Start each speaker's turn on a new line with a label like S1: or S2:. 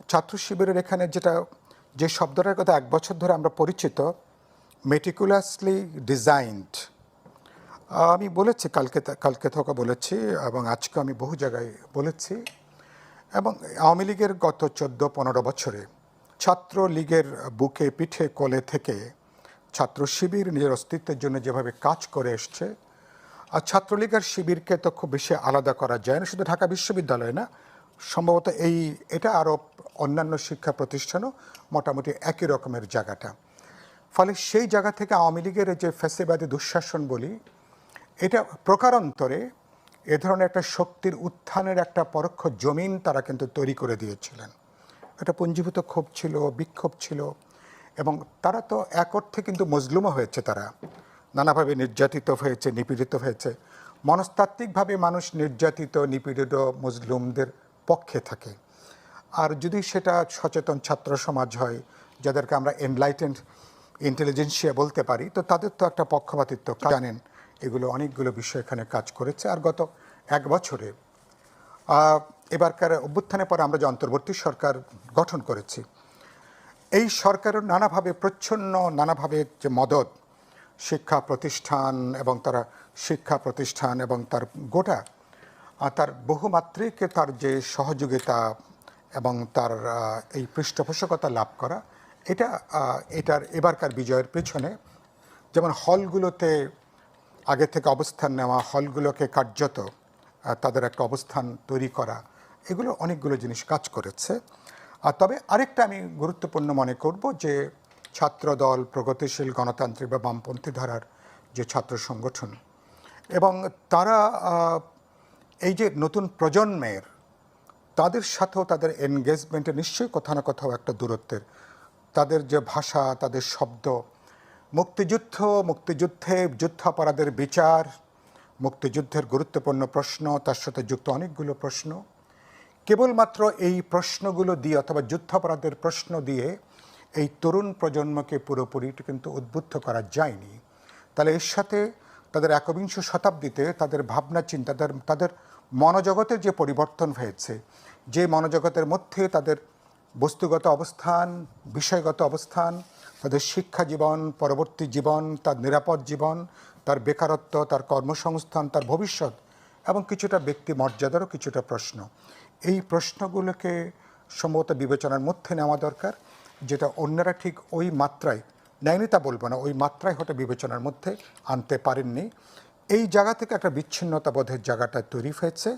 S1: ছাত্র শিবিরের এখানে যে শব্দটার কথা 1 বছর ধরে আমরা পরিচিত, মেটিকুলাসলি ডিজাইনড, আমি বলেছি কালকে থেকে বলেছি এবং আজকে আমি বহু জায়গায় বলেছি। এবং আওয়ামী লীগের গত 14-15 বছরে ছাত্র লীগের বুকে পিঠে কোলে থেকে ছাত্র শিবির নিজের অস্তিত্বের জন্য যেভাবে কাজ করে এসছে, আর ছাত্রলীগের শিবিরকে তো খুব বেশি আলাদা করা যায় না, শুধু ঢাকা বিশ্ববিদ্যালয় না, সম্ভবত এটা আরও অন্যান্য শিক্ষা প্রতিষ্ঠানও মোটামুটি একই রকমের জায়গাটা। ফলে সেই জায়গা থেকে আওয়ামী লীগের যে ফ্যাসিবাদী দুঃশাসন বলি, এটা প্রকারান্তরে এ ধরনের একটা শক্তির উত্থানের একটা পরোক্ষ জমিন তারা কিন্তু তৈরি করে দিয়েছিলেন। এটা পুঞ্জীভূত ক্ষোভ ছিল, বিক্ষোভ ছিল, এবং তারা তো এক অর্থে কিন্তু মজলুমও হয়েছে। তারা নানাভাবে নির্যাতিত হয়েছে, নিপীড়িত হয়েছে। মনস্তাত্ত্বিকভাবে মানুষ নির্যাতিত, নিপীড়িত মজলুমদের পক্ষে থাকে। আর যদি সেটা সচেতন ছাত্র সমাজ হয়, যাদেরকে আমরা এনলাইটেন্ড ইন্টেলিজেন্সিয়া বলতে পারি, তো তাদের তো একটা পক্ষপাতিত্ব জানেন। এগুলো অনেকগুলো বিষয় এখানে কাজ করেছে। আর গত 1 বছরে এবারকার অভ্যুত্থানের পরে আমরা যে অন্তর্বর্তী সরকার গঠন করেছি, এই সরকারের নানাভাবে যে মদত শিক্ষা প্রতিষ্ঠান এবং তার গোটা তার বহুমাত্রিক তার যে সহযোগিতা এবং তার এই পৃষ্ঠপোষকতা লাভ করা, এটার এবারকার বিজয়ের পেছনে যেমন হলগুলোতে আগে থেকে অবস্থান নেওয়া, হলগুলোকে কার্যত তাদের একটা অবস্থান তৈরি করা, এগুলো অনেকগুলো জিনিস কাজ করেছে। তবে আরেকটা আমি গুরুত্বপূর্ণ মনে করব যে ছাত্রদল, প্রগতিশীল গণতান্ত্রিক বা বামপন্থী ধারার যে ছাত্র সংগঠন, এবং তারা এই যে নতুন প্রজন্মের, তাদের সাথেও তাদের এনগেজমেন্টে নিশ্চয়ই কোথাও না কোথাও একটা দূরত্বের, তাদের যে ভাষা, তাদের শব্দ, মুক্তিযুদ্ধে যুদ্ধাপরাধের বিচার, মুক্তিযুদ্ধের গুরুত্বপূর্ণ প্রশ্ন, তার সাথে যুক্ত অনেকগুলো প্রশ্ন, কেবলমাত্র এই প্রশ্নগুলো দিয়ে অথবা যুদ্ধাপরাধের প্রশ্ন দিয়ে এই তরুণ প্রজন্মকে পুরোপুরি কিন্তু উদ্বুদ্ধ করা যায়নি। তাহলে এর সাথে তাদের একবিংশ শতাব্দীতে তাদের ভাবনা চিন্তা, তাদের মনোজগতের যে পরিবর্তন হয়েছে, যে মনোজগতের মধ্যে তাদের বস্তুগত অবস্থান, বিষয়গত অবস্থান, তাদের শিক্ষা জীবন, পরবর্তী জীবন, তার নিরাপদ জীবন, তার বেকারত্ব, তার কর্মসংস্থান, তার ভবিষ্যৎ এবং কিছুটা ব্যক্তি মর্যাদারও কিছুটা প্রশ্ন, এই প্রশ্নগুলোকে সম্ভবত বিবেচনার মধ্যে নেওয়া দরকার, যেটা অন্যরা ঠিক ওই মাত্রায় নেয়নি তা বলবো না, ওই মাত্রায় হয়তো বিবেচনার মধ্যে আনতে পারেননি। এই জায়গা থেকে একটা বিচ্ছিন্নতাবোধের জায়গাটা তৈরি হয়েছে।